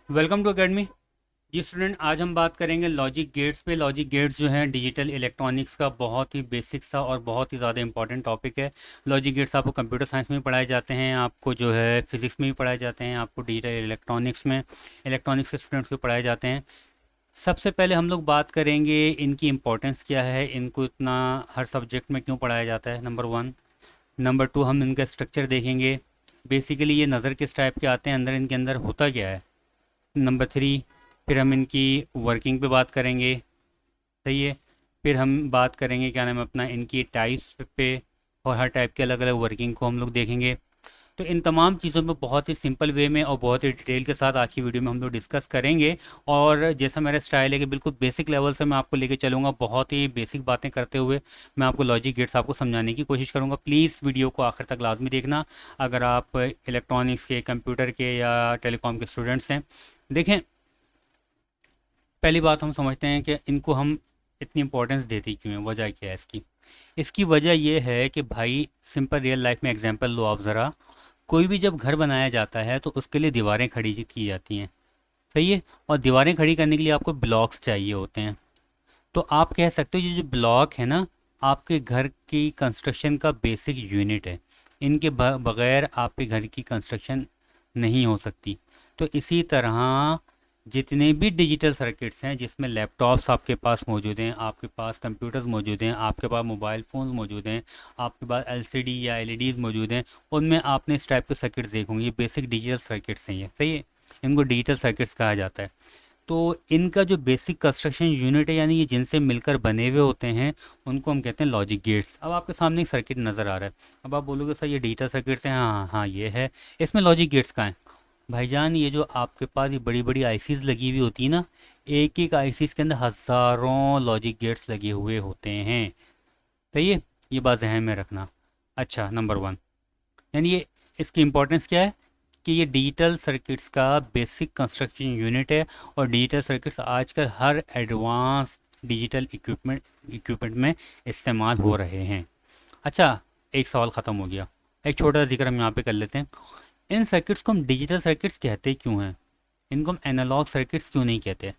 Welcome to academy. जी student, आज हम बात करेंगे लॉजिक गेट्स पे। लॉजिक गेट्स जो हैं डिजिटल इलेक्ट्रॉनिक्स का बहुत ही बेसिक सा और बहुत ही ज़्यादा इंपॉर्टेंट टॉपिक है। लॉजिक गेट्स आपको कंप्यूटर साइंस में भी पढ़ाए जाते हैं, आपको जो है फिजिक्स में भी पढ़ाए जाते हैं, आपको डिजिटल इलेक्ट्रॉनिक्स में इलेक्ट्रॉनिक्स के स्टूडेंट्स को पढ़ाए जाते हैं। सबसे पहले हम लोग बात करेंगे इनकी इंपॉर्टेंस क्या है, इनको इतना हर सब्जेक्ट में क्यों पढ़ाया जाता है, नंबर वन। नंबर टू, हम इनका स्ट्रक्चर देखेंगे। बेसिकली ये नज़र किस टाइप के आते हैं, अंदर इनके अंदर होता क्या है। नंबर थ्री, फिर हम इनकी वर्किंग पे बात करेंगे। सही है। फिर हम बात करेंगे क्या नाम है अपना इनकी टाइप्स पे, और हर टाइप के अलग अलग वर्किंग को हम लोग देखेंगे। तो इन तमाम चीज़ों में बहुत ही सिंपल वे में और बहुत ही डिटेल के साथ आज की वीडियो में हम लोग डिस्कस करेंगे। और जैसा मेरा स्टाइल है कि बिल्कुल बेसिक लेवल से मैं आपको लेके चलूँगा, बहुत ही बेसिक बातें करते हुए मैं आपको लॉजिक गेट्स आपको समझाने की कोशिश करूँगा। प्लीज़ वीडियो को आखिर तक लाजमी देखना, अगर आप इलेक्ट्रॉनिक्स के, कंप्यूटर के या टेलीकॉम के स्टूडेंट्स हैं। देखें, पहली बात हम समझते हैं कि इनको हम इतनी इंपॉर्टेंस देते क्यों हैं, वजह क्या है इसकी। इसकी वजह यह है कि भाई सिंपल रियल लाइफ में एग्जांपल लो आप ज़रा। कोई भी जब घर बनाया जाता है तो उसके लिए दीवारें खड़ी की जाती हैं। सही है। और दीवारें खड़ी करने के लिए आपको ब्लॉक्स चाहिए होते हैं। तो आप कह सकते हो ये जो ब्लॉक है ना, आपके घर की कंस्ट्रक्शन का बेसिक यूनिट है। इनके बगैर आपके घर की कंस्ट्रक्शन नहीं हो सकती। तो इसी तरह जितने भी डिजिटल सर्किट्स हैं, जिसमें लैपटॉप्स आपके पास मौजूद हैं, आपके पास कंप्यूटर्स मौजूद हैं, आपके पास मोबाइल फ़ोन्स मौजूद हैं, आपके पास एलसीडी या एलईडीज़ मौजूद हैं, उनमें आपने इस टाइप के सर्किट्स देखे होंगे। ये बेसिक डिजिटल सर्किट्स हैं, ये सही है। इनको डिजिटल सर्किट्स कहा जाता है। तो इनका जो बेसिक कंस्ट्रक्शन यूनिट है, यानी ये जिनसे मिलकर बने हुए होते हैं, उनको हम कहते हैं लॉजिक गेट्स। अब आपके सामने एक सर्किट नज़र आ रहा है। अब आप बोलोगे सर ये डिजिटल सर्किट्स हैं, हाँ हाँ हाँ ये है, इसमें लॉजिक गेट्स कहाँ हैं। भाईजान, ये जो आपके पास ये बड़ी बड़ी आईसीज लगी हुई होती है ना, एक एक आईसीज के अंदर हज़ारों लॉजिक गेट्स लगे हुए होते हैं। सही है। ये बात जहन में रखना। अच्छा, नंबर वन, यानी ये इसकी इंपॉर्टेंस क्या है कि ये डिजिटल सर्किट्स का बेसिक कंस्ट्रक्शन यूनिट है। और डिजिटल सर्किट्स आजकल हर एडवांस डिजिटल इक्विपमेंट में इस्तेमाल हो रहे हैं। अच्छा, एक सवाल ख़त्म हो गया। एक छोटा सा जिक्र हम यहाँ पे कर लेते हैं। इन सर्किट्स को हम डिजिटल सर्किट्स कहते क्यों हैं, इनको हम एनालॉग सर्किट्स क्यों नहीं कहते।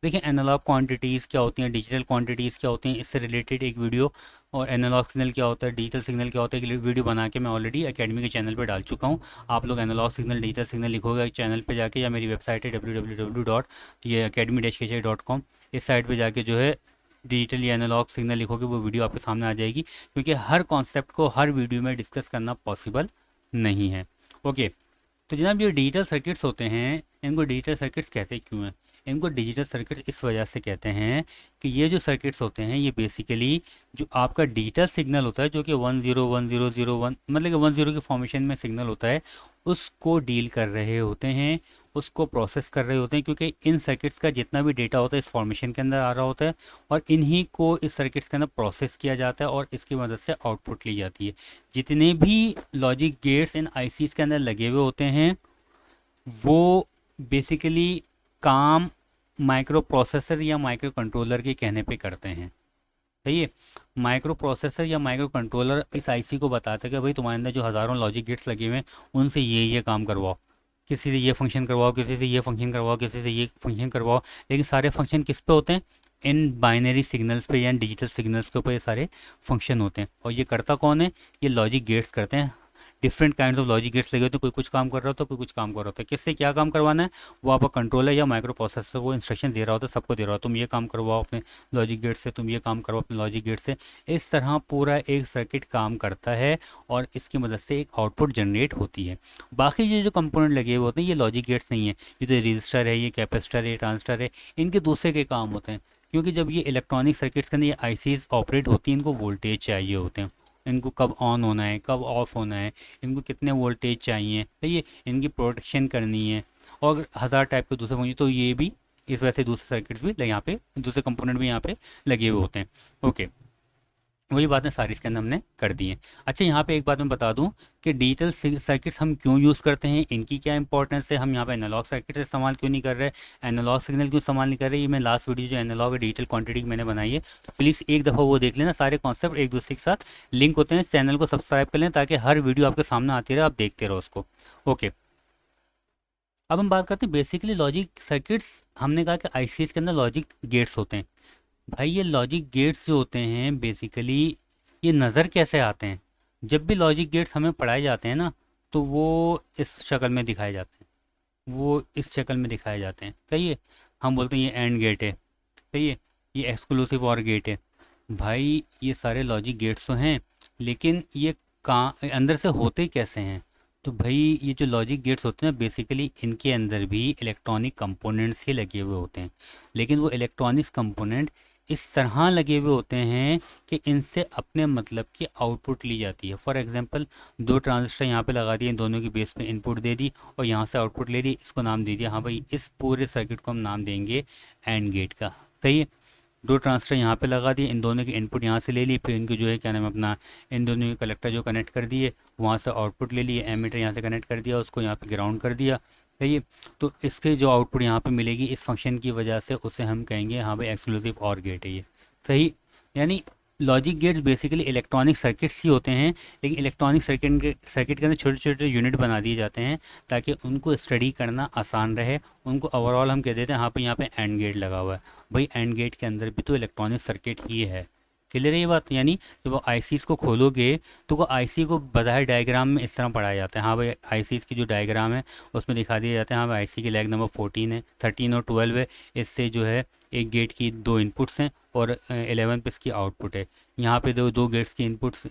देखिए, एनालॉग क्वांटिटीज़ क्या होती हैं, डिजिटल क्वांटिटीज़ क्या होती हैं, इससे रिलेटेड एक वीडियो, और एनालॉग सिग्नल क्या होता है, डिजिटल सिग्नल क्या होता है, एक वीडियो बना के मैं ऑलरेडी एकेडमी के चैनल पे डाल चुका हूँ। आप लोग एनालॉग सिग्नल, डिजिटल सिग्नल लिखोगे चैनल पे जाके, या मेरी वेबसाइट है www.academy-kci.com, इस साइट पे जाके जो है डिजिटल या एनालॉग सिग्नल लिखोगे, वो वीडियो आपके सामने आ जाएगी। क्योंकि हर कॉन्सेप्ट को हर वीडियो में डिस्कस करना पॉसिबल नहीं है। ओके। तो जनाब, ये डिजिटल सर्किट्स होते हैं, इनको डिजिटल सर्किट्स कहते क्यों हैं। इनको डिजिटल सर्किट्स इस वजह से कहते हैं कि ये जो सर्किट्स होते हैं, ये बेसिकली जो आपका डिजिटल सिग्नल होता है, जो कि 101001, मतलब कि 10 के फॉर्मेशन में सिग्नल होता है, उसको डील कर रहे होते हैं, उसको प्रोसेस कर रहे होते हैं। क्योंकि इन सर्किट्स का जितना भी डेटा होता है इस फॉर्मेशन के अंदर आ रहा होता है, और इन्हीं को इस सर्किट्स के अंदर प्रोसेस किया जाता है, और इसकी मदद से आउटपुट ली जाती है। जितने भी लॉजिक गेट्स इन आईसीज के अंदर लगे हुए होते हैं, वो बेसिकली काम माइक्रो प्रोसेसर या माइक्रो कंट्रोलर के कहने पे करते हैं। सही है। माइक्रो प्रोसेसर या माइक्रो कंट्रोलर इस आईसी को बताता है कि भाई तुम्हारे अंदर जो हज़ारों लॉजिक गेट्स लगे हुए हैं, उनसे ये काम करवाओ, किसी से ये फंक्शन करवाओ, किसी से ये फंक्शन करवाओ, किसी से ये फंक्शन करवाओ। लेकिन सारे फंक्शन किस पे होते हैं, इन बाइनरी सिग्नल्स पे या डिजिटल सिग्नल्स के ऊपर ये सारे फंक्शन होते हैं। और ये करता कौन है, ये लॉजिक गेट्स करते हैं। Different kind of logic gates लगे होते हैं, कोई कुछ काम कर रहा होता है, कोई कुछ काम कर रहा होता है। किससे क्या काम करवाना है, वो आपका कंट्रोलर या माइक्रो प्रोसेसर वो इंस्ट्रक्शन दे रहा होता है, सबको दे रहा होता है, तुम ये काम करवाओ अपने लॉजिक गेट से, तुम ये काम करो अपने लॉजिक गेट से। इस तरह पूरा एक सर्किट काम करता है, और इसकी मदद से एक आउटपुट जनरेट होती है। बाकी ये जो कंपोनेंट लगे हुए होते हैं, ये लॉजिक गेट्स नहीं है। ये तो रजिस्टर है, ये कैपेसिटर है, ये ट्रांजिस्टर है, इनके दूसरे के काम होते हैं। क्योंकि जब ये इलेक्ट्रॉनिक सर्किट्स के अंदर ये आईसीज ऑपरेट होती हैं, इनको वोल्टेज चाहिए होते हैं। इनको कब ऑन होना है, कब ऑफ होना है, इनको कितने वोल्टेज चाहिए, तो ये इनकी प्रोटेक्शन करनी है। और हज़ार टाइप के दूसरे फंक्शन, तो ये भी इस वजह से दूसरे सर्किट्स भी यहाँ पे, दूसरे कंपोनेंट भी यहाँ पे लगे हुए होते हैं। ओके, वही बातें सारी इसके अंदर हमने कर दी हैं। अच्छा, यहाँ पे एक बात मैं बता दूं कि डिजिटल सर्किट्स हम क्यों यूज़ करते हैं, इनकी क्या इंपॉर्टेंस है, हम यहाँ पे एनालॉग सर्किट इस्तेमाल क्यों नहीं कर रहे, एनालॉग सिग्नल क्यों इस्तेमाल नहीं कर रहे। ये मैं लास्ट वीडियो जो एनालॉग और डिजिटल क्वांटिटी की मैंने बनाई है, तो प्लीज़ एक दफ़ा वो देख लेना। सारे कॉन्सेप्ट एक दूसरे के साथ लिंक होते हैं। इस चैनल को सब्सक्राइब कर लें ताकि हर वीडियो आपके सामने आती रहे, आप देखते रहो उसको। ओके। अब हम बात करते हैं बेसिकली लॉजिक सर्किट्स। हमने कहा कि आईसीएस के अंदर लॉजिक गेट्स होते हैं। भाई ये लॉजिक गेट्स जो होते हैं बेसिकली ये नज़र कैसे आते हैं? जब भी लॉजिक गेट्स हमें पढ़ाए जाते हैं ना, तो वो इस शक्ल में दिखाए जाते हैं, वो इस शक्ल में दिखाए जाते हैं। सही है, हम बोलते हैं ये एंड गेट है। सही है, ये एक्सक्लूसिव और गेट है। भाई ये सारे लॉजिक गेट्स तो हैं, लेकिन ये कहाँ अंदर से होते कैसे हैं? तो भाई ये जो लॉजिक गेट्स होते हैं बेसिकली इनके अंदर भी इलेक्ट्रॉनिक कंपोनेंट्स ही लगे हुए होते हैं, लेकिन वो इलेक्ट्रॉनिक्स कंपोनेंट इस तरह लगे हुए होते हैं कि इनसे अपने मतलब की आउटपुट ली जाती है। फॉर एग्जांपल, दो ट्रांजिस्टर यहाँ पे लगा दिए, दोनों की बेस पे इनपुट दे दी और यहाँ से आउटपुट ले ली, इसको नाम दे दिया। हाँ भाई, इस पूरे सर्किट को हम नाम देंगे एंड गेट का। सही है, दो ट्रांजिस्टर यहाँ पे लगा दिए, इन दोनों की इनपुट यहाँ से ले ली, फिर इनको जो है क्या नाम है अपना, इन दोनों के कलेक्टर जो कनेक्ट कर दिए, वहाँ से आउटपुट ले लिए, एमीटर यहाँ से कनेक्ट कर दिया, उसको यहाँ पे ग्राउंड कर दिया। सही है, तो इसके जो आउटपुट यहाँ पे मिलेगी इस फंक्शन की वजह से उसे हम कहेंगे हाँ भाई एक्सक्लूसिव और गेट है ये। सही, यानी logic gates basically electronic circuits ही होते हैं, लेकिन इलेक्ट्रॉनिक सर्किट के अंदर छोटे छोटे यूनिट बना दिए जाते हैं ताकि उनको स्टडी करना आसान रहे। उनको ओवरऑल हम कह देते हैं हाँ पे यहाँ पे एंड गेट लगा हुआ है। भाई एंड गेट के अंदर भी तो इलेक्ट्रॉनिक सर्किट ही है। क्लियर है ये बात? यानी जब आप आईसीज को खोलोगे तो वो आईसी को बताए डायग्राम में इस तरह पढ़ाया जाता है। हाँ भाई आईसीज की जो डायग्राम है उसमें दिखा दिया जाता है हाँ भाई आईसी की लैग नंबर 14 है, 13 और 12 है। इससे जो है एक गेट की दो इनपुट्स हैं और 11 पे इसकी आउटपुट है। यहाँ पे दो दो गेट्स की इनपुट्स,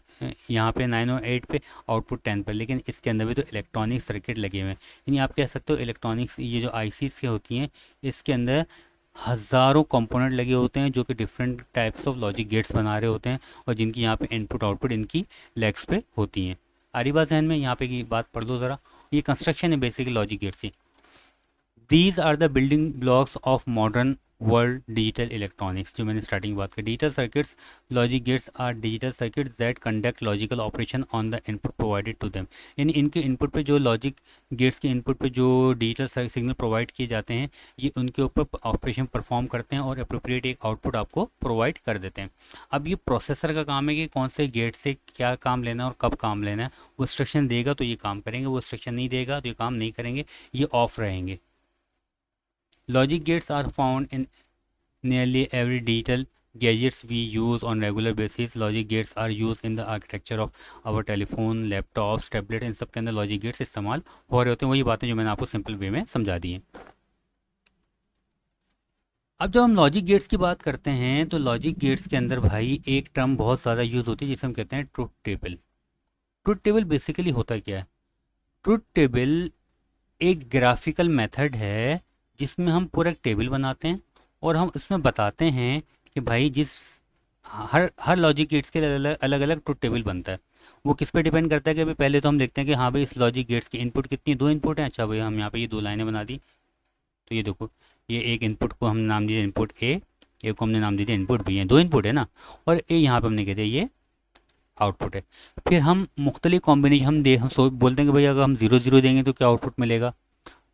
यहाँ पे 9 और 8 पे, आउटपुट 10 पर। लेकिन इसके अंदर भी तो इलेक्ट्रॉनिक सर्किट लगे हुए हैं। यानी आप कह सकते हो इलेक्ट्रॉनिक्स ये जो आईसीज की होती हैं इसके अंदर हज़ारों कंपोनेंट लगे होते हैं जो कि different types of logic gates बना रहे होते हैं और जिनकी यहाँ पे इनपुट आउटपुट इनकी लेग्स पे होती हैं। आ रही बात जहन में? यहाँ पे की बात पढ़ दो ज़रा। ये कंस्ट्रक्शन है बेसिकली लॉजिक गेट्स की। These are the building blocks of modern world digital electronics. जो मैंने स्टार्टिंग बात की, digital circuits logic gates are digital circuits that conduct logical operation on the input provided to them. यानी इनके input पे जो logic gates के input पे जो डिजिटल सिग्नल प्रोवाइड किए जाते हैं ये उनके ऊपर ऑपरेशन परफॉर्म करते हैं और अप्रोप्रिएट एक आउटपुट आपको प्रोवाइड कर देते हैं। अब ये प्रोसेसर का काम है कि कौन से गेट से क्या काम लेना है और कब काम लेना है। वो इंस्ट्रक्शन देगा तो ये काम करेंगे, वो इंस्ट्रक्शन नहीं देगा तो ये काम नहीं करेंगे, ये ऑफ रहेंगे। Logic gates are found in nearly every digital gadgets we use on regular basis. Logic gates are used in the architecture of our telephone, laptops, tablet। इन सब के अंदर लॉजिक गेट्स इस्तेमाल हो रहे होते हैं। वही बातें जो मैंने आपको सिंपल वे में समझा दी हैं। अब जब हम लॉजिक गेट्स की बात करते हैं तो लॉजिक गेट्स के अंदर भाई एक टर्म बहुत ज़्यादा यूज़ होती है जिसे हम कहते हैं truth table. Truth table basically होता क्या है? ट्रुथ टेबल एक ग्राफिकल मेथड है जिसमें हम पूरा एक टेबल बनाते हैं और हम इसमें बताते हैं कि भाई जिस हर हर लॉजिक गेट्स के अलग अलग ट्रुथ टेबल बनता है। वो किस पे डिपेंड करता है कि भाई पहले तो हम देखते हैं कि हाँ भाई इस लॉजिक गेट्स की इनपुट कितनी, दो इनपुट हैं। अच्छा भाई हम यहाँ पे ये दो लाइनें बना दी, तो ये देखो ये एक इनपुट को हम नाम दिया इनपुट ए, एक को हमने नाम दे दिया इनपुट बी है, दो इनपुट है ना, और ए यहाँ पे हमने कह दिया ये आउटपुट है। फिर हम मुख्तलिफ कॉम्बिनेशन हम बोलते हैं कि भाई अगर हम 0 0 देंगे तो क्या आउटपुट मिलेगा,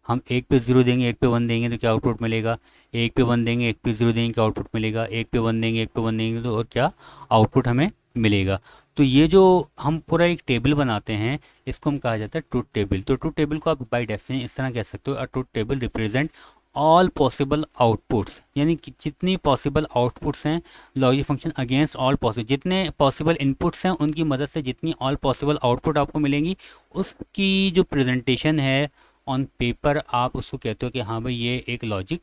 हम एक पे 0 देंगे एक पे 1 देंगे तो क्या आउटपुट मिलेगा, एक पे 1 देंगे एक पे 0 देंगे क्या आउटपुट मिलेगा, एक पे 1 देंगे एक पे 1 देंगे तो और क्या आउटपुट हमें मिलेगा। तो ये जो हम पूरा एक टेबल बनाते हैं इसको हम कहा जाता है ट्रुथ टेबल। तो ट्रुथ टेबल को आप बाय डेफिनेशन इस तरह कह सकते हो, a truth table represent all possible outputs. यानी कि जितनी पॉसिबल आउटपुट्स हैं logic function against all possible, जितने पॉसिबल इनपुट्स हैं उनकी मदद से जितनी ऑल पॉसिबल आउटपुट आपको मिलेंगी उसकी जो प्रेजेंटेशन है ऑन पेपर आप उसको कहते हो कि हाँ भाई ये एक लॉजिक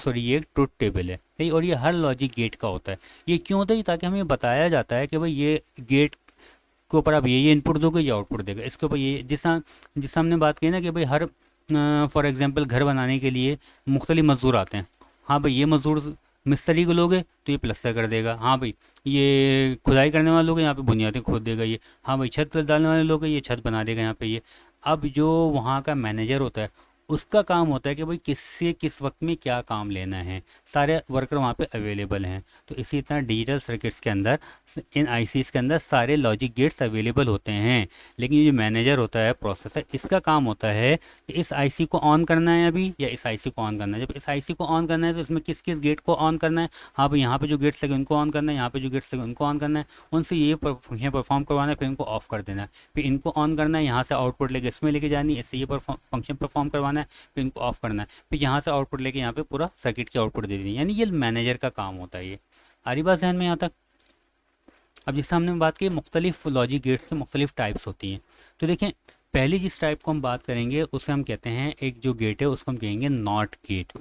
ये एक ट्रुथ टेबल है। सही, और ये हर लॉजिक गेट का होता है। ये क्यों होता है? ताकि हमें बताया जाता है कि भाई ये गेट के ऊपर आप ये इनपुट दोगे ये आउटपुट देगा, इसके ऊपर ये जिस हमने बात की ना कि भाई हर फॉर एग्जांपल घर बनाने के लिए मुख्तलिफ मज़दूर आते हैं। हाँ भाई ये मज़दूर मिस्त्री को लोगे तो ये प्लस्तर कर देगा, हाँ भाई ये खुदाई करने वाले लोग यहाँ पे बुनियादें खोद देगा ये, हाँ भाई छत डालने वाले लोग ये छत बना देगा यहाँ पे ये। अब जो वहाँ का मैनेजर होता है उसका काम होता है कि भाई किससे किस वक्त में क्या काम लेना है, सारे वर्कर वहाँ पे अवेलेबल हैं। तो इसी तरह डिजिटल सर्किट्स के अंदर इन आईसीज के अंदर सारे लॉजिक गेट्स अवेलेबल होते हैं, लेकिन ये जो मैनेजर होता है प्रोसेसर इसका काम होता है कि इस आईसी को ऑन करना है अभी या इस आईसी को ऑन करना है। जब इस आईसी को ऑन करना है तो इसमें किस किस गेट को ऑन करना है, हाँ भाई यहाँ पे जो गेट्स लगे उनको ऑन करना है, यहाँ पे जो गेट्स लगे उनको ऑन करना है, उनसे ये फंक्शन परफॉर्म करवाना है, फिर इनको ऑफ कर देना है, फिर इनको ऑन करना है, यहाँ से आउटपुट लेके इसमें लेके जानी है, इससे ये फंक्शन परफॉर्म करवाना आना है, फिर इनको ऑफ करना है, फिर यहाँ से आउटपुट लेके यहाँ पे पूरा सर्किट की आउटपुट दे देनी है। यानी ये मैनेजर का काम होता है। ये आ रही बात ध्यान में यहाँ तक? अब जिससे हमने बात की मुख्तलिफ लॉजिक गेट्स की मुख्तलिफ टाइप्स होती हैं। तो देखें, पहली जिस टाइप को हम बात करेंगे उसे हम कहते हैं, एक जो गेट है उसको हम कहेंगे नॉट गेट।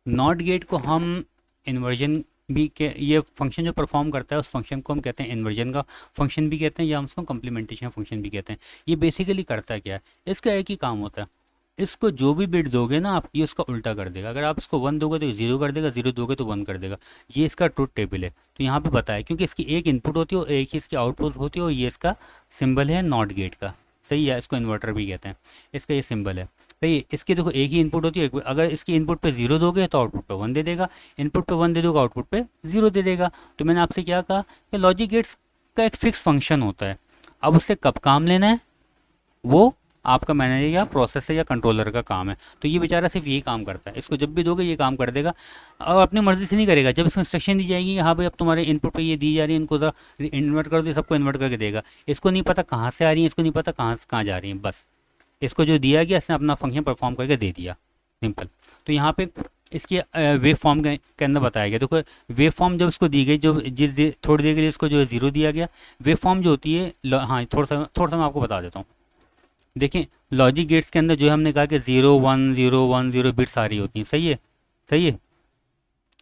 नॉट गेट को हम इन्वर्जन भी के, ये फंक्शन जो परफॉर्म करता है उस फंक्शन को हम कहते हैं इन्वर्जन का फंक्शन भी कहते हैं, या हम उसको कम्प्लीमेंटेशन फंक्शन भी कहते हैं। ये बेसिकली करता क्या है, इसका एक ही काम होता है, इसको जो भी बिट दोगे ना आप, ये उसका उल्टा कर देगा। अगर आप इसको 1 दोगे तो ये 0 कर देगा, 0 दोगे तो 1 कर देगा। ये इसका ट्रुथ टेबल है। तो यहाँ पे बताया, क्योंकि इसकी एक इनपुट होती है और एक ही इसकी आउटपुट होती है, और ये इसका सिंबल है नॉट गेट का। सही है, इसको इन्वर्टर भी कहते हैं, इसका ये सिंबल है। सही है, इसकी देखो एक ही इनपुट होती है, अगर इसकी इनपुट पे 0 दोगे तो आउटपुट पे 1 दे देगा, इनपुट पे 1 दे दोगे आउटपुट पे 0 दे देगा। तो मैंने आपसे क्या कहा कि लॉजिक गेट्स का एक फिक्स फंक्शन होता है। अब उससे कब काम लेना है वो आपका मैनेजर या प्रोसेसर या कंट्रोलर का काम है। तो ये बेचारा सिर्फ यही काम करता है, इसको जब भी दोगे ये काम कर देगा, और अपनी मर्जी से नहीं करेगा। जब इसको इंस्ट्रक्शन दी जाएगी, हाँ भाई अब तुम्हारे इनपुट पे ये दी जा रही है, इनको इन्वर्ट कर दो, सबको इन्वर्ट करके देगा। इसको नहीं पता कहाँ से आ रही है, इसको नहीं पता कहाँ से कहाँ जा रही है, बस इसको जो दिया गया इसने अपना फंक्शन परफॉर्म करके दे दिया, सिंपल। तो यहाँ पे इसकी वेव फॉर्म के अंदर बताया गया। देखो वेव फॉर्म जब उसको दी गई, जो थोड़ी देर के लिए इसको जो है 0 दिया गया, वेव फॉर्म जो होती है, हाँ थोड़ा सा मैं आपको बता देता हूँ। देखें, लॉजिक गेट्स के अंदर जो है हमने कहा कि 0 1 0 1 0 बिट्स आ रही होती हैं। सही है, सही है।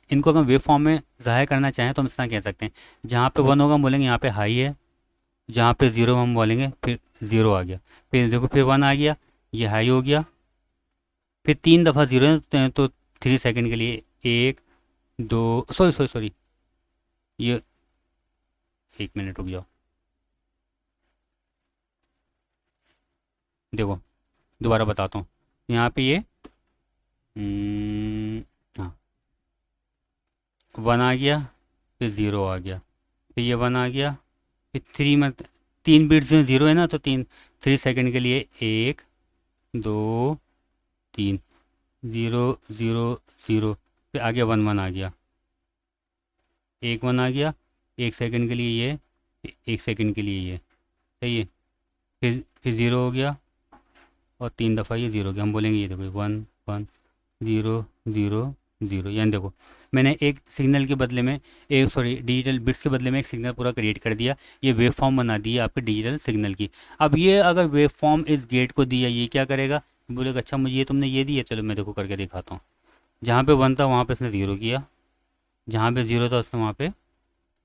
इनको अगर वेव फॉर्म में ज़ाहिर करना चाहें तो हम इस तरह कह सकते हैं, जहाँ पे 1 होगा हम बोलेंगे यहाँ पे हाई है, जहाँ पे 0 हम बोलेंगे फिर 0 आ गया, फिर देखो फिर 1 आ गया, ये हाई हो गया, फिर 3 दफ़ा 0 है तो 3 सेकंड के लिए 1 2, सॉरी सॉरी सॉरी, ये 1 मिनट रुक जाओ, देखो दोबारा बताता हूँ। यहाँ पे ये हाँ 1 आ गया, फिर 0 आ गया, फिर ये 1 आ गया, फिर 3 में 3 बिट्स जो 0 है ना, तो 3 सेकंड के लिए 1 2 3 0 0 0, फिर आ गया 1 1 आ गया, 1 1 आ गया, 1 सेकंड के लिए ये, 1 सेकंड के लिए ये। सही है, फिर 0 हो गया, और 3 दफ़ा ये 0 हो गया। हम बोलेंगे ये देखो 1 1 0 0 0, यानी देखो मैंने एक सिग्नल के बदले में, एक सॉरी डिजिटल बिट्स के बदले में एक सिग्नल पूरा क्रिएट कर दिया, ये वेव फॉर्म बना दी है आपके डिजिटल सिग्नल की। अब ये अगर वेव फॉर्म इस गेट को दिया, ये क्या करेगा, बोलेगा अच्छा मुझे ये तुमने ये दिया, चलो मैं देखो करके दिखाता हूँ। जहाँ पे 1 था वहाँ पे इसने 0 किया, जहाँ पे 0 था उसने वहाँ पे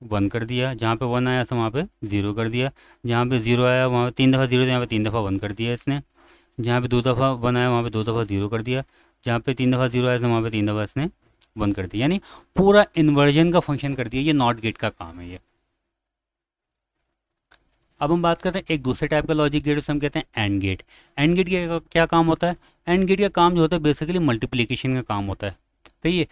1 कर दिया, जहाँ पे 1 आया उसने वहाँ पे 0 कर दिया, जहाँ पे 0 आया वहाँ पे 3 दफ़ा 0 था, यहाँ पे 3 दफ़ा 1 कर दिया इसने, जहाँ पे 2 दफ़ा 1 आया वहाँ पे 2 दफ़ा 0 कर दिया, जहाँ पे 3 दफ़ा 0 आया वहाँ पे 3 दफ़ा इसने 1 कर दिया, यानी पूरा इन्वर्जन का फंक्शन कर दिया। ये नॉट गेट का काम है ये। अब हम बात करते हैं एक दूसरे टाइप का लॉजिक गेट, उसे हम कहते हैं एंड गेट। एंड गेट का क्या काम होता है? एंड गेट का काम जो होता है बेसिकली मल्टीप्लिकेशन का काम होता है। तो ये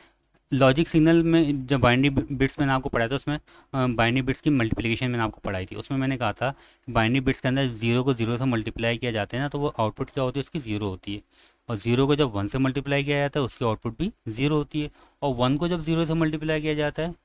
लॉजिक सिग्नल में जब बाइनरी बिट्स मैंने आपको पढ़ाया था, उसमें बाइनरी बिट्स की मल्टीप्लिकेशन मैंने आपको पढ़ाई थी। उसमें मैंने कहा था बाइनरी बिट्स के अंदर 0 को 0 से मल्टीप्लाई किया जाता है ना, तो वो आउटपुट क्या होती है उसकी 0 होती है, और 0 को जब 1 से मल्टीप्लाई किया जाता है उसकी आउटपुट भी 0 होती है, और 1 को जब 0 से मल्टीप्लाई किया जाता है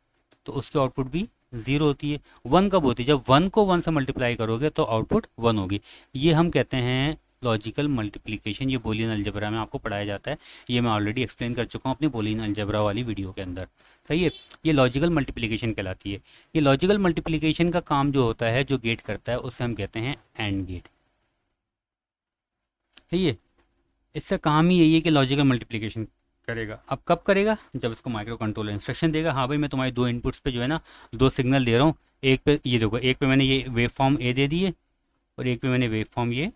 तो उसकी आउटपुट भी 0 होती है। 1 कब होती है? जब 1 को 1 से मल्टीप्लाई करोगे तो आउटपुट 1 होगी। ये हम कहते हैं लॉजिकल मल्टीप्लिकेशन। ये बूलियन अलजेब्रा में आपको पढ़ाया जाता है, ये मैं ऑलरेडी एक्सप्लेन कर चुका हूँ अपनी बूलियन अलजेब्रा वाली वीडियो के अंदर। सही है, ये लॉजिकल मल्टीप्लिकेशन कहलाती है। ये लॉजिकल मल्टीप्लिकेशन का काम जो होता है, जो गेट करता है, उससे हम कहते हैं एंड गेट। सही है, इसका काम ही यही है कि लॉजिकल मल्टीप्लिकेशन करेगा। अब कब करेगा? जब इसको माइक्रो कंट्रोलर इंस्ट्रक्शन देगा, हाँ भाई मैं तुम्हारे 2 इनपुट्स पे जो है ना 2 सिग्नल दे रहा हूँ, एक पे ये देखो, एक पे मैंने ये वेव फॉर्म ए दे दी है, और एक पे मैंने वेव फॉर्म ये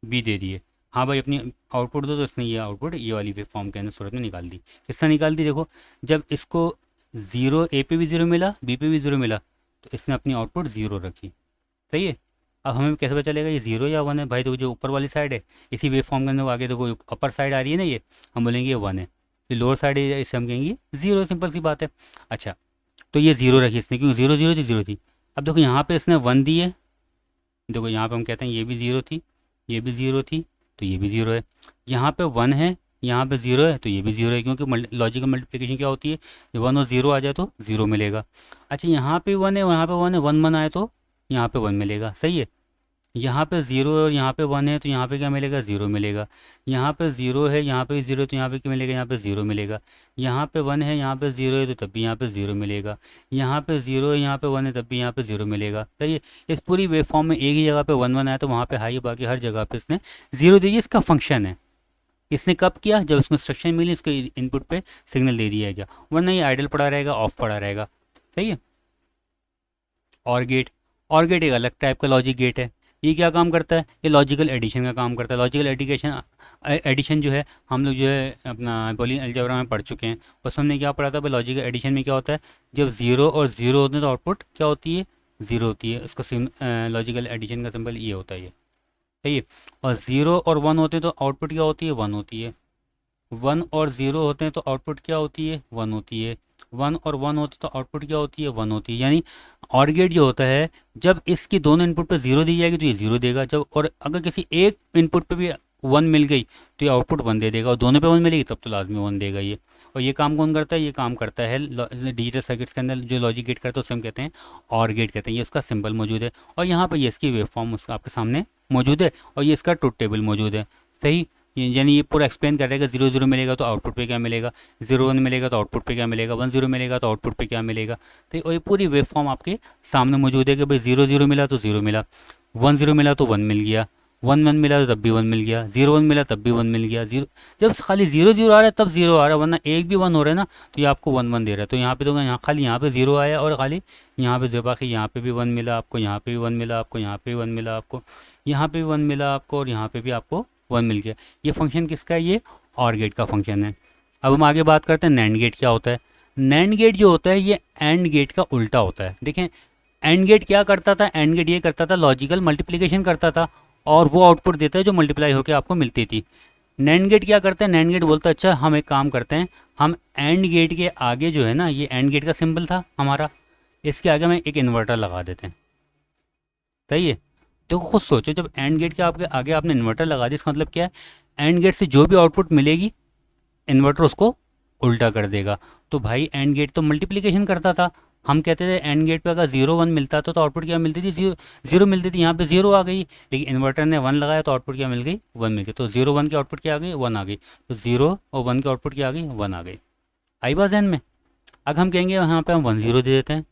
बी दे दी है। हाँ भाई अपनी आउटपुट दो, तो इसने ये आउटपुट ये वाली वेव फॉर्म के अंदर सूरत में निकाल दी। किसने निकाल दी? देखो जब इसको 0 ए पे भी 0 मिला, बी पे भी 0 मिला, तो इसने अपनी आउटपुट 0 रखी। सही है, अब हमें कैसे पता चलेगा ये 0 या 1 है? भाई देखो जो ऊपर वाली साइड है, इसी वेव फॉर्म के अंदर आगे देखो अपर साइड आ रही है ना, ये हम बोलेंगे ये 1 है, जो लोअर साइड है इसे हम कहेंगे 0, सिंपल सी बात है। अच्छा, तो ये 0 रखी इसने, क्योंकि 0 0 थी, 0 थी। अब देखो यहाँ पे इसने 1 दी है, देखो यहाँ पे हम कहते हैं ये भी 0 थी, ये भी 0 थी, तो ये भी 0 है। यहाँ पे 1 है, यहाँ पे 0 है, तो ये भी 0 है, क्योंकि लॉजिकल मल्टीप्लिकेशन क्या होती है, जब 1 और 0 आ जाए तो 0 मिलेगा। अच्छा यहाँ पे 1 है, यहाँ पे 1 है, 1 1 आए तो यहाँ पे 1 मिलेगा। सही है, यहाँ पे ज़ीरो और यहाँ पे वन है तो यहाँ पे क्या मिलेगा, ज़ीरो मिलेगा। यहाँ पे ज़ीरो है, यहाँ पे ज़ीरो, तो यहाँ पे क्या मिलेगा, यहाँ पे ज़ीरो मिलेगा। यहाँ पे वन है, यहाँ पे ज़ीरो है, तो तब भी यहाँ पे ज़ीरो मिलेगा। यहाँ पे ज़ीरो है, यहाँ पे वन है, तब भी यहाँ पे ज़ीरो मिलेगा। सही है। इस पूरी वेव फॉर्म में एक ही जगह पे वन वन आया तो वहाँ पे हाई, बाकी हर जगह पे इसने ज़ीरो दीजिए। इसका फंक्शन है। इसने कब किया, जब इसको इंस्ट्रक्शन मिली, इसको इनपुट पे सिग्नल दे दिया गया, वरना ये आइडल पड़ा रहेगा, ऑफ पड़ा रहेगा। सही है। और गेट, और गेट एक अलग टाइप का लॉजिक गेट है। ये क्या काम करता है, ये लॉजिकल एडिशन का काम करता है। लॉजिकल एडिशन, एडिशन जो है हम लोग जो है अपना बूलियन अलजेब्रा में पढ़ चुके हैं। उसमें हमने क्या पढ़ा था भाई, लॉजिकल एडिशन में क्या होता है, जब ज़ीरो और ज़ीरो होते हैं तो आउटपुट क्या होती है, ज़ीरो होती है। उसका लॉजिकल एडिशन का सिंबल ये होता है, ये। सही है। और ज़ीरो और वन होते हैं तो आउटपुट क्या होती है, वन होती है। वन और ज़ीरो होते हैं तो आउटपुट क्या होती है, वन होती है। वन और वन होते तो आउटपुट क्या होती है, वन होती है। यानी और गेट जो होता है, जब इसकी दोनों इनपुट पे ज़ीरो दी जाएगी तो ये ज़ीरो देगा, जब और अगर किसी एक इनपुट पे भी वन मिल गई तो ये आउटपुट वन दे देगा, और दोनों पे वन मिलेगी तब तो लाजमी वन देगा ये। और ये काम कौन करता है, ये काम करता है डिजिटल सर्किट्स के अंदर जो लॉजिक गेट करता है उसे हम कहते हैं और गेट कहते हैं। ये उसका सिंबल मौजूद है और यहाँ पर ये इसकी वेव फॉर्म उसका आपके सामने मौजूद है, और ये इसका ट्रुथ टेबल मौजूद है। सही। यानी ये पूरा एक्सप्लेन करेगा, जीरो जीरो मिलेगा तो आउटपुट पे क्या मिलेगा, जीरो वन मिलेगा तो आउटपुट पे क्या मिलेगा, वन जीरो मिलेगा तो आउटपुट पे क्या मिलेगा। तो ये पूरी वेव फॉर्म आपके सामने मौजूद है कि भाई जीरो जीरो मिला तो जीरो मिला, वन जीरो मिला तो वन मिल गया, वन वन मिला तो तब भी वन मिल गया, जीरो वन मिला तब भी वन मिल गया। जीरो, जब खाली जीरो जीरो आ रहा है तब जीरो आ रहा है, वरना एक भी वन हो रहा है ना तो ये आपको वन वन दे रहा है। तो यहाँ पे तो यहाँ खाली यहाँ पे जीरो आया और खाली यहाँ पे बाकी यहाँ पे भी वन मिला आपको, यहाँ पे भी वन मिला आपको, यहाँ पे भी वन मिला आपको, यहाँ पे भी वन मिला आपको, और यहाँ पे भी आपको वन मिल गया। ये फंक्शन किसका है, ये और गेट का फंक्शन है। अब हम आगे बात करते हैं नैंड गेट क्या होता है। नैंड गेट जो होता है ये एंड गेट का उल्टा होता है। देखें, एंड गेट क्या करता था, एंड गेट ये करता था लॉजिकल मल्टीप्लिकेशन करता था और वो आउटपुट देता है जो मल्टीप्लाई होकर आपको मिलती थी। नैंड गेट क्या करता है, नैंड गेट बोलता है अच्छा हम एक काम करते हैं, हम एंड गेट के आगे जो है ना, ये एंड गेट का सिंबल था हमारा, इसके आगे हम एक इन्वर्टर लगा देते हैं। सही है। देखो खुद सोचो, जब एंड गेट के आपके आगे आपने इन्वर्टर लगा दिया, इसका मतलब क्या है, एंड गेट से जो भी आउटपुट मिलेगी इन्वर्टर उसको उल्टा कर देगा। तो भाई एंड गेट तो मल्टीप्लिकेशन करता था। हम कहते थे एंड गेट पे अगर जीरो वन मिलता था तो आउटपुट क्या मिलती थी, जीरो जीरो मिलती थी। यहाँ पे जीरो आ गई, लेकिन इन्वर्टर ने वन लगाया तो आउटपुट क्या मिल गई, वन मिल गई। तो जीरो वन की आउटपुट क्या आ गई, वन आ गई। तो जीरो और वन की आउटपुट क्या आ गई, वन आ गई। आई बात ध्यान में। अगर हम कहेंगे यहाँ पे हम वन जीरो दे देते हैं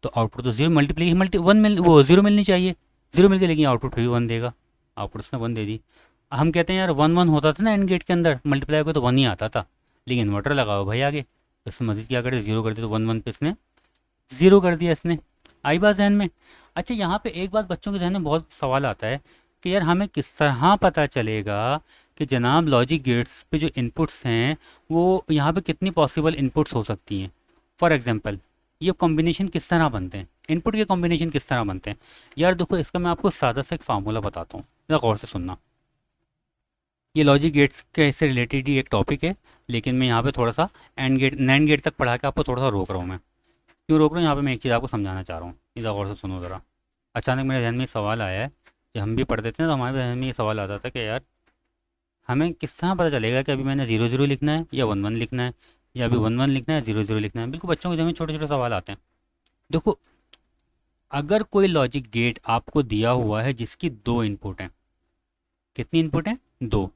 तो आउटपुट तो जीरो मल्टीप्लिकेशन वन मिल वो जीरो मिलनी चाहिए, जीरो मिल गई, लेकिन आउटपुट भी वन देगा, आउटपुट उसने वन दे दी। हम कहते हैं यार वन वन होता था ना एंड गेट के अंदर, मल्टीप्लाई को तो वन ही आता था, लेकिन इन्वर्टर लगाओ भाई आगे, तो इसने मजीद क्या करे, जीरो कर दिया, तो वन वन पे इसने जीरो कर दिया इसने। आई बात जहन में। अच्छा यहाँ पे एक बात बच्चों के जहन में बहुत सवाल आता है कि यार हमें किस तरह पता चलेगा कि जनाब लॉजिक गेट्स पे जो इनपुट्स हैं वो यहाँ पे कितनी पॉसिबल इनपुट्स हो सकती हैं। फॉर एग्जांपल ये कॉम्बिनेशन किस तरह बनते हैं, इनपुट के कॉम्बिनेशन किस तरह बनते हैं। यार देखो इसका मैं आपको सादा सा एक फार्मूला बताता हूँ, ज़रा गौर से सुनना। ये लॉजिक गेट्स के से रिलेटेड ही एक टॉपिक है, लेकिन मैं यहाँ पे थोड़ा सा एंड गेट नैंड गेट तक पढ़ा के आपको थोड़ा सा रोक रहा हूँ मैं। क्यों रोक रहा हूँ, यहाँ पे मैं एक चीज़ आपको समझाना चाह रहा हूँ, ये ज़रा गौर से सुनो ज़रा। अचानक मेरे ध्यान में ये सवाल आया है, जब हम भी पढ़ते थे ना तो हमारे ध्यान में ये सवाल आता था कि यार हमें किस तरह पता चलेगा कि अभी मैंने ज़ीरो ज़ीरो लिखना है या वन वन लिखना है, या अभी वन वन लिखना है ज़ीरो ज़ीरो लिखना है। बिल्कुल बच्चों के जमीन छोटे छोटे सवाल आते हैं। देखो अगर कोई लॉजिक गेट आपको दिया हुआ है जिसकी दो इनपुट हैं, कितनी इनपुट हैं, दो,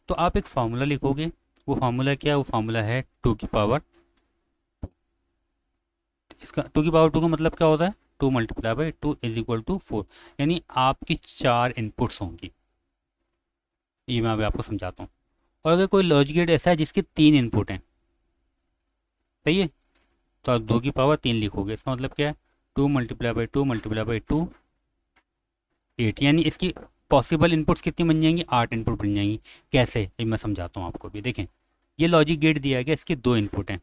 तो आप एक फार्मूला लिखोगे। वो फार्मूला क्या है, वो फार्मूला है टू की पावर, इसका टू की पावर टू का मतलब क्या होता है, two multiply by two is equal to four. यानी आपकी चार इनपुट्स होंगी, ये मैं अभी आपको समझाता हूँ। और अगर कोई लॉजिक गेट ऐसा है जिसके तीन इनपुट हैं, सही है, तो आप दो की पावर तीन लिखोगे। इसका मतलब क्या है, two multiply by two multiply by two, eight. यानी इसकी पॉसिबल इनपुट्स कितनी बन जाएंगी, आठ इनपुट बन जाएंगी। कैसे, ये मैं समझाता हूँ आपको भी। देखें ये लॉजिक गेट दिया गया, इसके दो इनपुट हैं,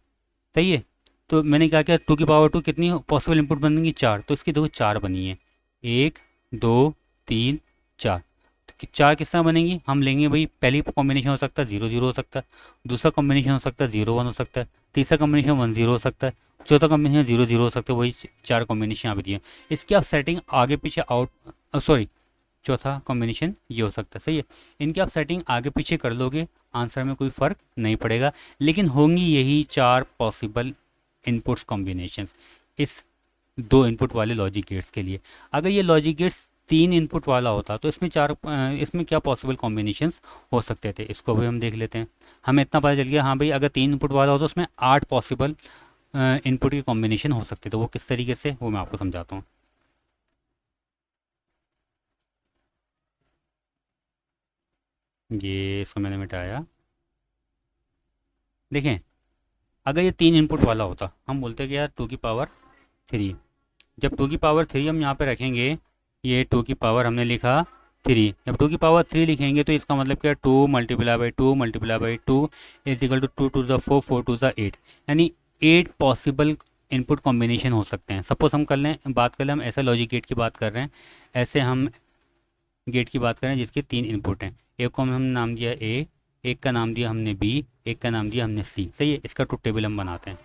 सही है। तो मैंने कहा कि टू की पावर टू कितनी पॉसिबल इनपुट बनेंगी, चार। तो इसकी देखो चार बनी है, एक दो तीन चार। तो चार किस तरह बनेंगी, हम लेंगे भाई, पहली कॉम्बिनेशन हो सकता है जीरो जीरो हो सकता है, दूसरा कॉम्बिनेशन हो सकता है जीरो वन हो सकता है, तीसरा कॉम्बिनेशन वन जीरो हो सकता है, चौथा कॉम्बिनेशन जीरो जीरो हो सकता है। वही चार कॉम्बिनेशन यहाँ पे दिए। इसकी आप सेटिंग आगे पीछे आउट सॉरी चौथा कॉम्बिनेशन ये हो सकता है, सही है। इनकी आप सेटिंग आगे पीछे कर लोगे, आंसर में कोई फ़र्क नहीं पड़ेगा, लेकिन होंगी यही चार पॉसिबल इनपुट्स कॉम्बिनेशंस इस दो इनपुट वाले लॉजिक गेट्स के लिए। अगर ये लॉजिक गेट्स तीन इनपुट वाला होता तो इसमें इसमें क्या पॉसिबल कॉम्बिनेशंस हो सकते थे, इसको भी हम देख लेते हैं। हमें इतना पता चल गया, हाँ भाई अगर तीन इनपुट वाला हो तो उसमें 8 पॉसिबल इनपुट के कॉम्बिनेशन हो सकते थे। वो किस तरीके से, वो मैं आपको समझाता हूँ। ये इसको मैंने मिटाया। देखें, अगर ये तीन इनपुट वाला होता, हम बोलते कि यार 2 की पावर 3। जब 2 की पावर 3 हम यहाँ पे रखेंगे, ये 2 की पावर हमने लिखा 3, जब 2 की पावर 3 लिखेंगे तो इसका मतलब क्या, 2 × 2 × 2 is equal to 2 to the 4, 4 to the 8, यानी 8 पॉसिबल इनपुट कॉम्बिनेशन हो सकते हैं। सपोज हम कर लें, बात कर लें, हम ऐसा लॉजिक गेट की बात कर रहे हैं, ऐसे हम गेट की बात करें जिसके तीन इनपुट हैं। एक को हमने नाम दिया ए, एक का नाम दिया हमने बी, एक का नाम दिया हमने सी। सही है, इसका ट्रुथ टेबल हम बनाते हैं।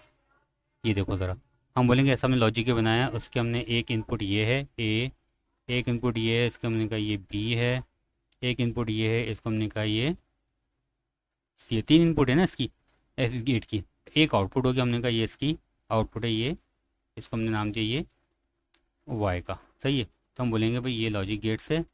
ये देखो ज़रा, हम बोलेंगे ऐसा हमने लॉजिक के बनाया, उसके हमने एक इनपुट ये है ए, एक इनपुट ये है, इसको हमने कहा ये बी है, एक इनपुट ये है, इसको हमने कहा ये सी है। तीन इनपुट है ना इसकी, इस गेट की। एक आउटपुट हो गया, हमने कहा ये इसकी आउटपुट है, ये इसको हमने नाम दिया ये वाई का। सही है, तो हम बोलेंगे भाई ये लॉजिक गेट्स है,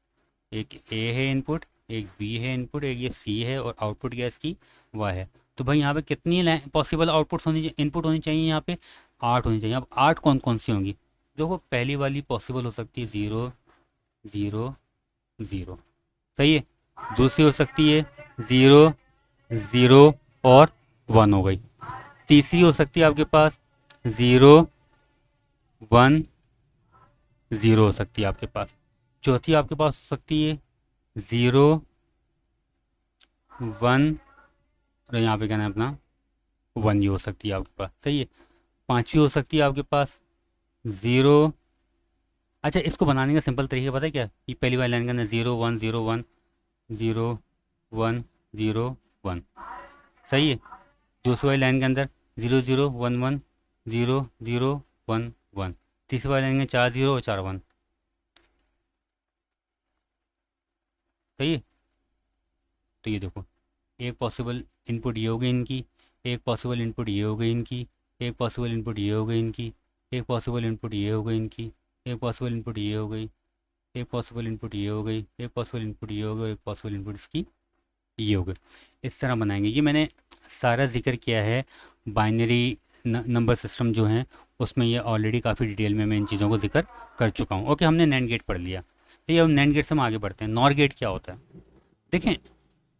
एक ए है इनपुट, एक बी है इनपुट, एक ये सी है, और आउटपुट क्या इसकी वाई है। तो भाई यहाँ पे कितनी पॉसिबल आउटपुट्स होनी चाहिए, इनपुट होनी चाहिए, यहाँ पे 8 होनी चाहिए। अब 8 कौन कौन सी होंगी? देखो, पहली वाली पॉसिबल हो सकती है 0 0 0। सही है, दूसरी हो सकती है 0 0 और 1 हो गई। तीसरी हो सकती है आपके पास 0 1 0 हो सकती है आपके पास। चौथी आपके पास हो सकती है 0 1, और यहाँ पे क्या है अपना 1 ये हो सकती है आपके पास। सही है, पांचवी हो सकती है आपके पास 0। अच्छा, इसको बनाने का सिंपल तरीका पता है क्या? ये पहली वाली लाइन के अंदर 0 1 0 1 0 1 0 1। सही है, दूसरी वाली लाइन के अंदर 0 0 1 1 0 0 1 1। तीसरी वाली लाइन में 4 0 और 4 1। सही है, तो ये देखो, एक पॉसिबल इनपुट ये हो गई इनकी, एक पॉसिबल इनपुट ये हो गई इनकी, एक पॉसिबल इनपुट ये हो गई इनकी, एक पॉसिबल इनपुट ये हो गई इनकी, एक पॉसिबल इनपुट ये हो गई, एक पॉसिबल इनपुट ये हो गई, एक पॉसिबल इनपुट ये हो गई, एक पॉसिबल इनपुट इसकी ये हो गई। इस तरह बनाएंगे। ये मैंने सारा जिक्र किया है बाइनरी नंबर सिस्टम जो हैं उसमें, ये ऑलरेडी काफ़ी डिटेल में मैं इन चीज़ों को जिक्र कर चुका हूँ। ओके, हमने नैंड गेट पढ़ लिया। तो ये अब नैंड गेट से हम आगे बढ़ते हैं। नॉर गेट क्या होता है? देखें,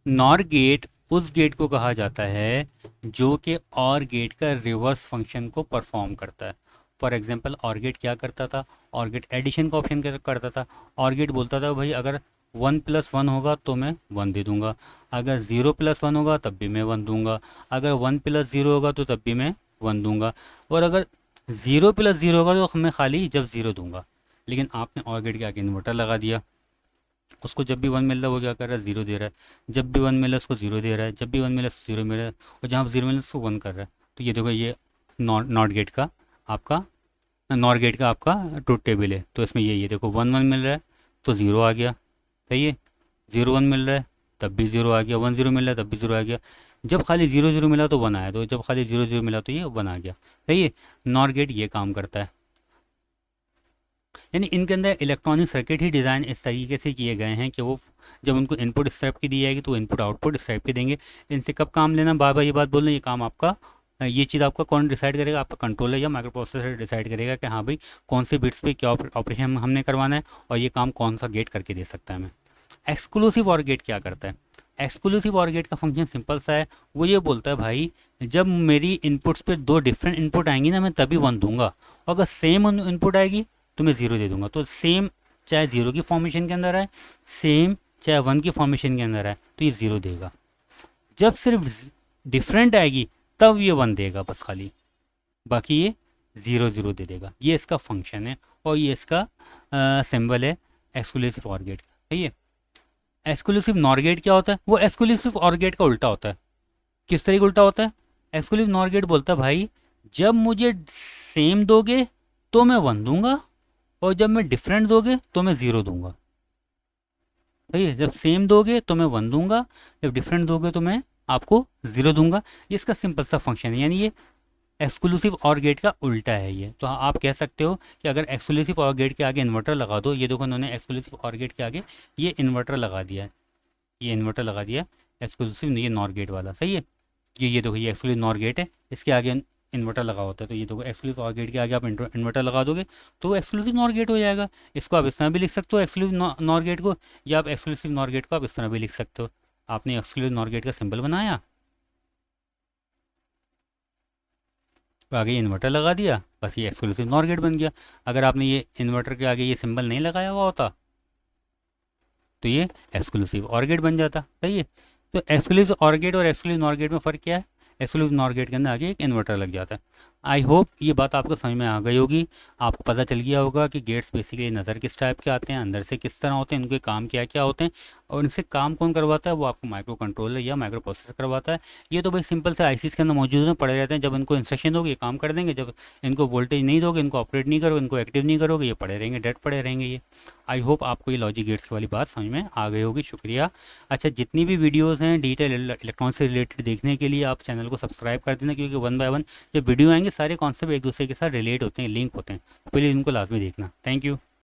नॉर गेट उस गेट को कहा जाता है जो कि और गेट का रिवर्स फंक्शन को परफॉर्म करता है। फॉर एग्जांपल, और गेट क्या करता था? और गेट एडिशन का ऑप्शन करता था। और गेट बोलता था भाई अगर 1 + 1 होगा तो मैं 1 दे दूंगा, अगर 0 + 1 होगा तब भी मैं 1 दूंगा, अगर 1 + 0 होगा तो तब भी मैं 1 दूंगा, और अगर 0 + 0 होगा तो मैं खाली जब 0 दूंगा। लेकिन आपने और गेट के आगे इन्वर्टर लगा दिया, उसको जब भी 1 मिल रहा है वो क्या कर रहा है? 0 दे रहा है। जब भी 1 मिला उसको 0 दे रहा है, जब भी 1 मिला उसको 0 मिल रहा है, और जहाँ 0 मिला उसको 1 कर रहा है। तो ये देखो, ये नॉट गेट का आपका नॉर गेट का आपका ट्रुथ टेबल है। तो इसमें ये देखो, 1 1 मिल रहा है तो 0 आ गया। सही है, 0 1 मिल रहा है तब भी 0 आ गया, 1 0 मिल रहा है तब भी 0 आ गया। जब खाली 0 0 मिला तो 1 आया, तो जब खाली 0 0 मिला तो ये 1 आ गया। सही है, नॉर गेट ये काम करता है। यानी इनके अंदर इलेक्ट्रॉनिक सर्किट ही डिज़ाइन इस तरीके से किए गए हैं कि वो जब उनको इनपुट इस टाइप की दी जाएगी तो इनपुट आउटपुट इस टाइप के देंगे। इनसे कब काम लेना, बार बार ये बात बोल रहे हैं, ये काम आपका, ये चीज़ आपका कौन डिसाइड करेगा? आपका कंट्रोलर या माइक्रो प्रोसेसर डिसाइड करेगा कि हाँ भाई कौन से बिट्स पे क्या ऑपरेशन हमने करवाना है, और ये काम कौन सा गेट करके दे सकता है हमें। एक्सक्लूसिव और गेट क्या करता है? एक्सक्लूसिव और गेट का फंक्शन सिंपल सा है। वो ये बोलता है भाई जब मेरी इनपुट्स पे दो डिफरेंट इनपुट आएंगी ना, मैं तभी 1 दूंगा, और अगर सेम इनपुट आएगी तो मैं 0 दे दूंगा। तो सेम चाहे 0 की फॉर्मेशन के अंदर आए, सेम चाहे 1 की फॉर्मेशन के अंदर आए, तो ये 0 देगा। जब सिर्फ डिफरेंट आएगी तब ये 1 देगा बस खाली, बाकी ये 0 0 दे देगा। ये इसका फंक्शन है और ये इसका सिंबल है एक्सक्लूसिव और गेट का। सही है। एक्सक्लूसिव नॉर गेट क्या होता है? वो एक्सक्लूसिव और गेट का उल्टा होता है। किस तरीके उल्टा होता है? एक्सक्लूसिव नॉर गेट बोलता है भाई जब मुझे सेम दोगे तो मैं 1 दूंगा, और जब मैं डिफरेंट दोगे तो मैं 0 दूंगा। सही है, जब सेम दोगे तो मैं 1 दूंगा, जब डिफरेंट दोगे तो मैं आपको 0 दूंगा। ये इसका सिंपल सा फंक्शन है। यानी ये एक्सक्लूसिव और गेट का उल्टा है ये। तो आप कह सकते हो कि अगर एक्सक्लूसिव और गेट के आगे इन्वर्टर लगा दो, ये देखो उन्होंने एक्सक्लूसिव और गेट के आगे ये इन्वर्टर लगा दिया है, ये इन्वर्टर लगा दिया एक्सक्लूसिव, ये नॉर गेट वाला, सही है। ये देखो ये एक्सक्लूसिव नॉर गेट है, इसके आगे इन्वर्टर लगा होता है, तो ये देखो एक्सक्लूसिव और गेट के आगे आप इन्वर्टर लगा दोगे तो वो एक्सक्लूसिव नॉर गेट हो जाएगा। इसको आप इस तरह भी लिख सकते हो एक्सक्लूसिव नॉर गेट को, या आप एक्सक्लूसिव नॉर गेट को आप इस तरह भी लिख सकते हो। आपने एक्सक्लूसिव नॉर गेट का सिंबल बनाया, तो आगे इन्वर्टर लगा दिया, बस ये एक्सक्लूसिव नॉर गेट बन गया। अगर आपने ये इन्वर्टर के आगे ये सिंबल नहीं लगाया हुआ होता तो ये एक्सक्लूसिव और गेट बन जाता, सही है। तो एक्सक्लूसिव और गेट और एक्सक्लूसिव नॉर गेट में फ़र्क क्या है? एक्सक्लूसिव नॉर गेट के अंदर आगे एक इन्वर्टर लग जाता है। आई होप ये बात आपको समझ में आ गई होगी, आपको पता चल गया होगा कि गेट्स बेसिकली नज़र किस टाइप के आते हैं, अंदर से किस तरह होते हैं, इनके काम क्या क्या होते हैं, और इनसे काम कौन करवाता है, वो आपको माइक्रो कंट्रोलर या माइक्रो प्रोसेसर करवाता है। ये तो भाई सिंपल से आईसीस के अंदर मौजूद हैं, पड़े रहते हैं, जब इनको इंस्ट्रक्शन दोगे ये काम कर देंगे, जब इनको वोल्टेज नहीं दोगे, इनको ऑपरेट नहीं करोगे, इनको एक्टिव नहीं करोगे, ये पड़े रहेंगे, डेड पड़े रहेंगे ये। आई होप आपको ये लॉजिक गेट्स वाली बात समझ में आ गई होगी, शुक्रिया। अच्छा, जितनी भी वीडियोस हैं डिजिटल इलेक्ट्रॉनिक्स से रिलेटेड देखने के लिए आप चैनल को सब्सक्राइब कर देना, क्योंकि वन बाय वन जब वीडियो आएंगे सारे कॉन्सेप्ट एक दूसरे के साथ रिलेट होते हैं, लिंक होते हैं, पहले इनको लाजमी देखना। Thank you.